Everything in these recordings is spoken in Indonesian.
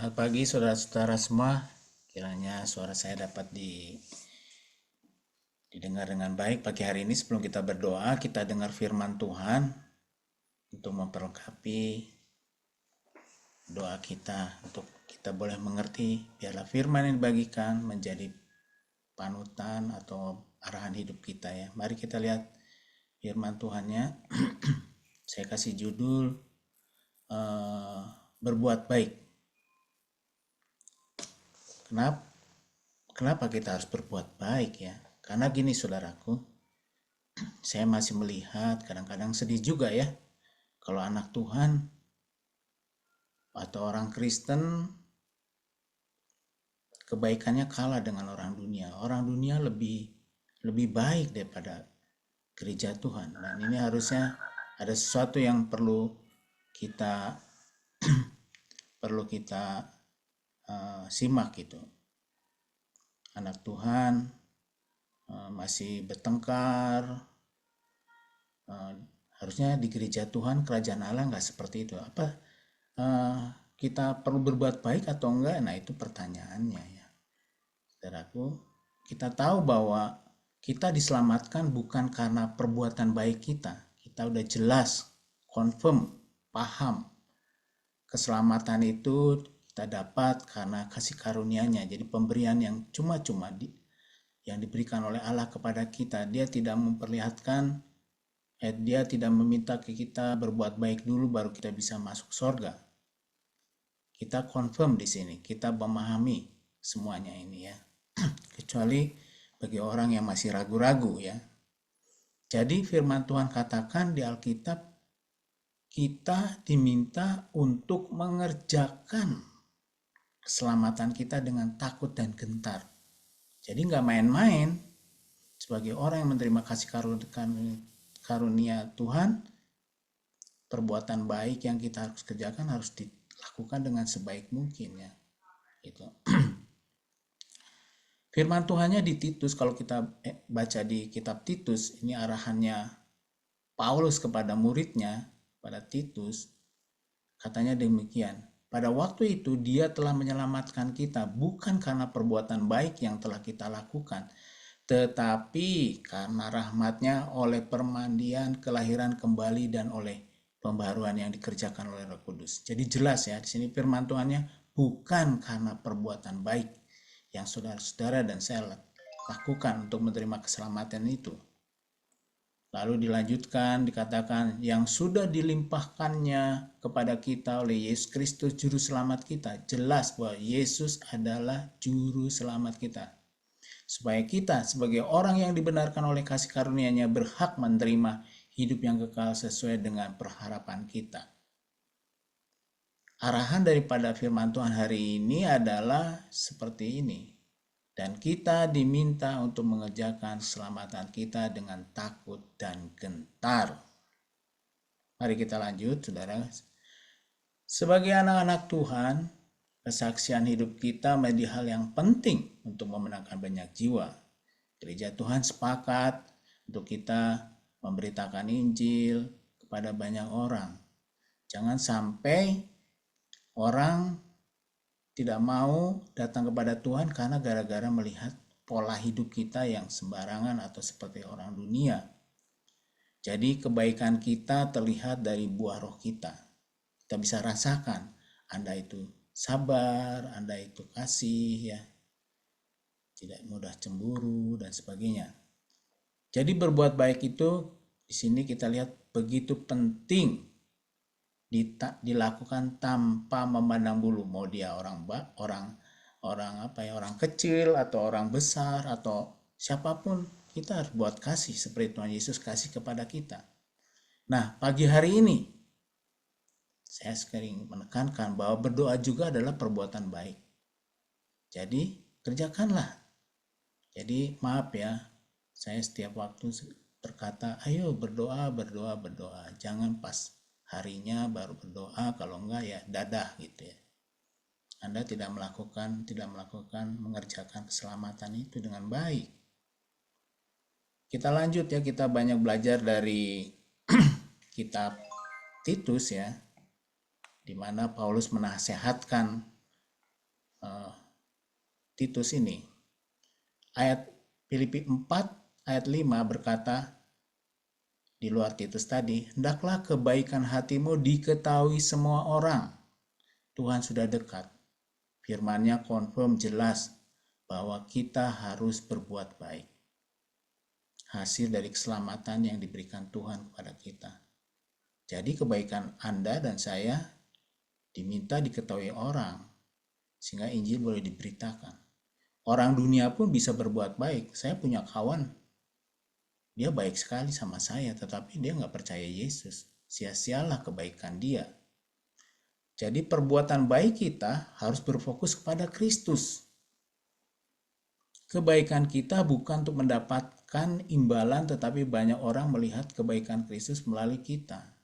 Selamat pagi saudara-saudara semua. Kiranya suara saya dapat didengar dengan baik pagi hari ini. Sebelum kita berdoa, kita dengar firman Tuhan untuk memperlengkapi doa kita, untuk kita boleh mengerti. Biarlah firman yang dibagikan menjadi panutan atau arahan hidup kita ya. Mari kita lihat firman Tuhannya. Saya kasih judul berbuat baik. Kenapa kita harus berbuat baik ya? Karena gini saudaraku, saya masih melihat kadang-kadang sedih juga ya. Kalau anak Tuhan atau orang Kristen kebaikannya kalah dengan orang dunia. Orang dunia lebih baik daripada gereja Tuhan. Dan ini harusnya ada sesuatu yang kita simak gitu. Anak Tuhan masih bertengkar. Harusnya di gereja Tuhan, kerajaan Allah nggak seperti itu. Apa kita perlu berbuat baik atau enggak? Nah itu pertanyaannya ya. Saudaraku, kita tahu bahwa kita diselamatkan bukan karena perbuatan baik kita. Kita udah jelas, confirm, paham. Keselamatan itu kita dapat karena kasih karunia-Nya. Jadi pemberian yang cuma-cuma yang diberikan oleh Allah kepada kita. Dia tidak memperlihatkan, dia tidak meminta ke kita berbuat baik dulu baru kita bisa masuk surga. Kita confirm di sini, kita memahami semuanya ini ya. Kecuali bagi orang yang masih ragu-ragu ya. Jadi firman Tuhan katakan di Alkitab, kita diminta untuk mengerjakan keselamatan kita dengan takut dan gentar. Jadi nggak main-main. Sebagai orang yang menerima kasih karunia Tuhan, perbuatan baik yang kita harus kerjakan harus dilakukan dengan sebaik mungkin ya. Gitu. Firman Tuhannya di Titus, kalau kita baca di kitab Titus, ini arahannya Paulus kepada muridnya, pada Titus, katanya demikian. Pada waktu itu dia telah menyelamatkan kita bukan karena perbuatan baik yang telah kita lakukan, tetapi karena rahmatnya oleh permandian, kelahiran kembali, dan oleh pembaharuan yang dikerjakan oleh Roh Kudus. Jadi jelas ya, di sini firman Tuhannya bukan karena perbuatan baik yang saudara-saudara dan saya lakukan untuk menerima keselamatan itu. Lalu dilanjutkan, dikatakan yang sudah dilimpahkannya kepada kita oleh Yesus Kristus Juru Selamat kita. Jelas bahwa Yesus adalah Juru Selamat kita. Supaya kita sebagai orang yang dibenarkan oleh kasih karunia-Nya berhak menerima hidup yang kekal sesuai dengan pengharapan kita. Arahan daripada firman Tuhan hari ini adalah seperti ini. Dan kita diminta untuk mengerjakan keselamatan kita dengan takut dan gentar. Mari kita lanjut, saudara. Sebagai anak-anak Tuhan, kesaksian hidup kita menjadi hal yang penting untuk memenangkan banyak jiwa. Gereja Tuhan sepakat untuk kita memberitakan Injil kepada banyak orang. Jangan sampai orang tidak mau datang kepada Tuhan karena gara-gara melihat pola hidup kita yang sembarangan atau seperti orang dunia. Jadi kebaikan kita terlihat dari buah roh kita. Kita bisa rasakan, Anda itu sabar, Anda itu kasih ya, tidak mudah cemburu dan sebagainya. Jadi berbuat baik itu di sini kita lihat begitu penting dilakukan tanpa memandang bulu, mau dia orang kecil atau orang besar atau siapapun, kita harus buat kasih seperti Tuhan Yesus kasih kepada kita. Nah, pagi hari ini saya sering menekankan bahwa berdoa juga adalah perbuatan baik. Jadi kerjakanlah. Jadi maaf ya, saya setiap waktu berkata, ayo berdoa. Jangan pas harinya baru berdoa, kalau enggak ya dadah gitu ya. Anda tidak mengerjakan keselamatan itu dengan baik. Kita lanjut ya, kita banyak belajar dari kitab Titus ya, di mana Paulus menasehatkan uh, Titus ini. Ayat Filipi 4 ayat 5 berkata, di luar Titus tadi, hendaklah kebaikan hatimu diketahui semua orang. Tuhan sudah dekat. Firman-Nya confirm jelas bahwa kita harus berbuat baik. Hasil dari keselamatan yang diberikan Tuhan kepada kita. Jadi kebaikan Anda dan saya diminta diketahui orang, sehingga Injil boleh diberitakan. Orang dunia pun bisa berbuat baik. Saya punya kawan, dia baik sekali sama saya, tetapi dia nggak percaya Yesus. Sia-sialah kebaikan dia. Jadi perbuatan baik kita harus berfokus kepada Kristus. Kebaikan kita bukan untuk mendapatkan imbalan, tetapi banyak orang melihat kebaikan Kristus melalui kita.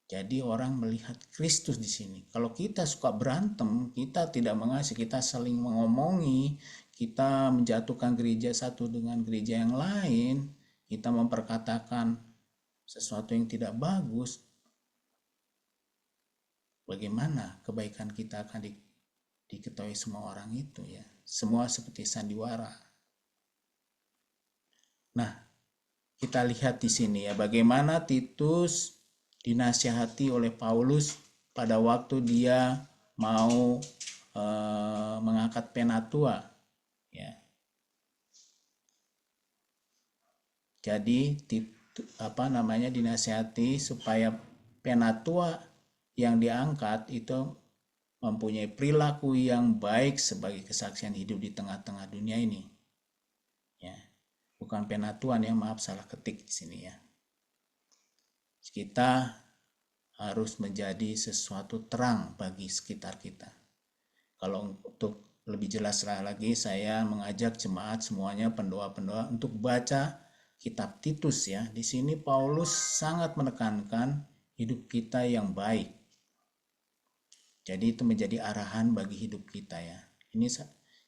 Jadi orang melihat Kristus di sini. Kalau kita suka berantem, kita tidak mengasihi, kita saling mengomongi, kita menjatuhkan gereja satu dengan gereja yang lain, kita memperkatakan sesuatu yang tidak bagus, bagaimana kebaikan kita akan diketahui semua orang itu ya. Semua seperti sandiwara. Nah, kita lihat di sini ya bagaimana Titus dinasihati oleh Paulus pada waktu dia mau mengangkat penatua ya. Jadi dinasihati supaya penatua yang diangkat itu mempunyai perilaku yang baik sebagai kesaksian hidup di tengah-tengah dunia ini. Ya. Bukan penatuan ya, maaf salah ketik di sini ya. Kita harus menjadi sesuatu terang bagi sekitar kita. Kalau untuk lebih jelas lagi, saya mengajak jemaat semuanya, pendoa-pendoa untuk baca kitab Titus ya. Di sini Paulus sangat menekankan hidup kita yang baik. Jadi itu menjadi arahan bagi hidup kita ya. Ini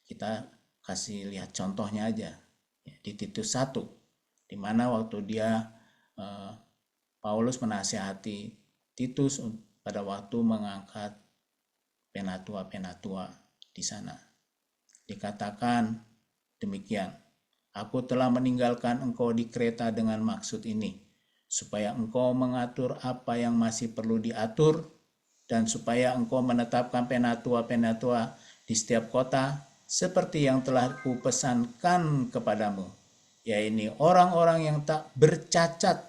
kita kasih lihat contohnya aja ya, di Titus 1, di mana waktu dia Paulus menasihati Titus pada waktu mengangkat penatua-penatua di sana. Dikatakan demikian, aku telah meninggalkan engkau di Kreta dengan maksud ini, supaya engkau mengatur apa yang masih perlu diatur, dan supaya engkau menetapkan penatua-penatua di setiap kota, seperti yang telah kupesankan kepadamu, yaitu orang-orang yang tak bercacat,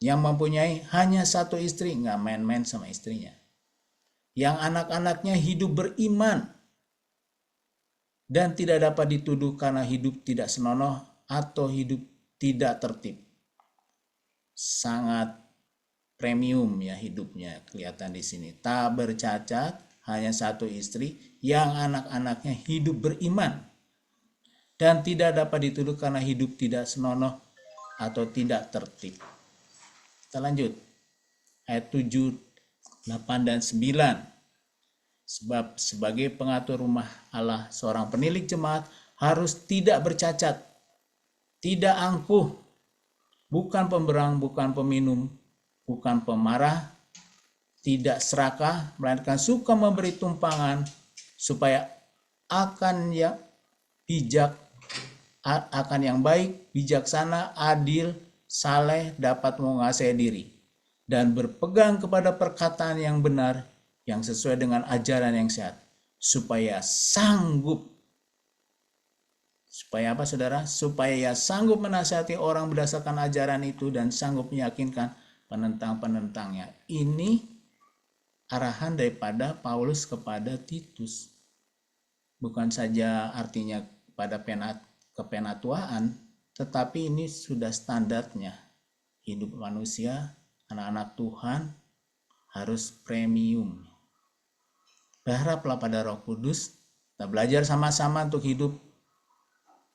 yang mempunyai hanya satu istri, nggak main-main sama istrinya, yang anak-anaknya hidup beriman dan tidak dapat dituduh karena hidup tidak senonoh atau hidup tidak tertib. Sangat premium ya hidupnya, kelihatan di sini. Tak bercacat, hanya satu istri, yang anak-anaknya hidup beriman dan tidak dapat dituduh karena hidup tidak senonoh atau tidak tertib. Kita lanjut. Ayat 7, 8, dan 9. Sebab sebagai pengatur rumah Allah, seorang penilik jemaat harus tidak bercacat, tidak angkuh, bukan pemberang, bukan peminum, bukan pemarah, tidak serakah, melainkan suka memberi tumpangan, supaya akan yang baik, bijaksana, adil, saleh, dapat menguasai diri, dan berpegang kepada perkataan yang benar, yang sesuai dengan ajaran yang sehat, supaya apa saudara? Supaya ia sanggup menasihati orang berdasarkan ajaran itu dan sanggup meyakinkan penentang-penentangnya. Ini arahan daripada Paulus kepada Titus. Bukan saja artinya pada kepenatuaan, tetapi ini sudah standarnya. Hidup manusia, anak-anak Tuhan harus premium. Berharaplah pada Roh Kudus, kita belajar sama-sama untuk hidup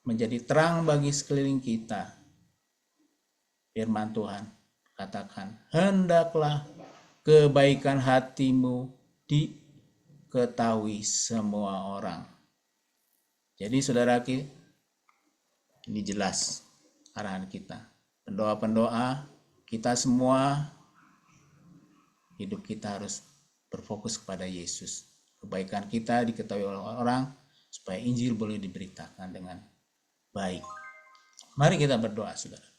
menjadi terang bagi sekeliling kita. Firman Tuhan katakan, hendaklah kebaikan hatimu diketahui semua orang. Jadi saudara, ini jelas arahan kita. Pendoa-pendoa kita semua, hidup kita harus berfokus kepada Yesus, kebaikan kita diketahui oleh orang, supaya Injil boleh diberitakan dengan baik. Mari kita berdoa, saudara.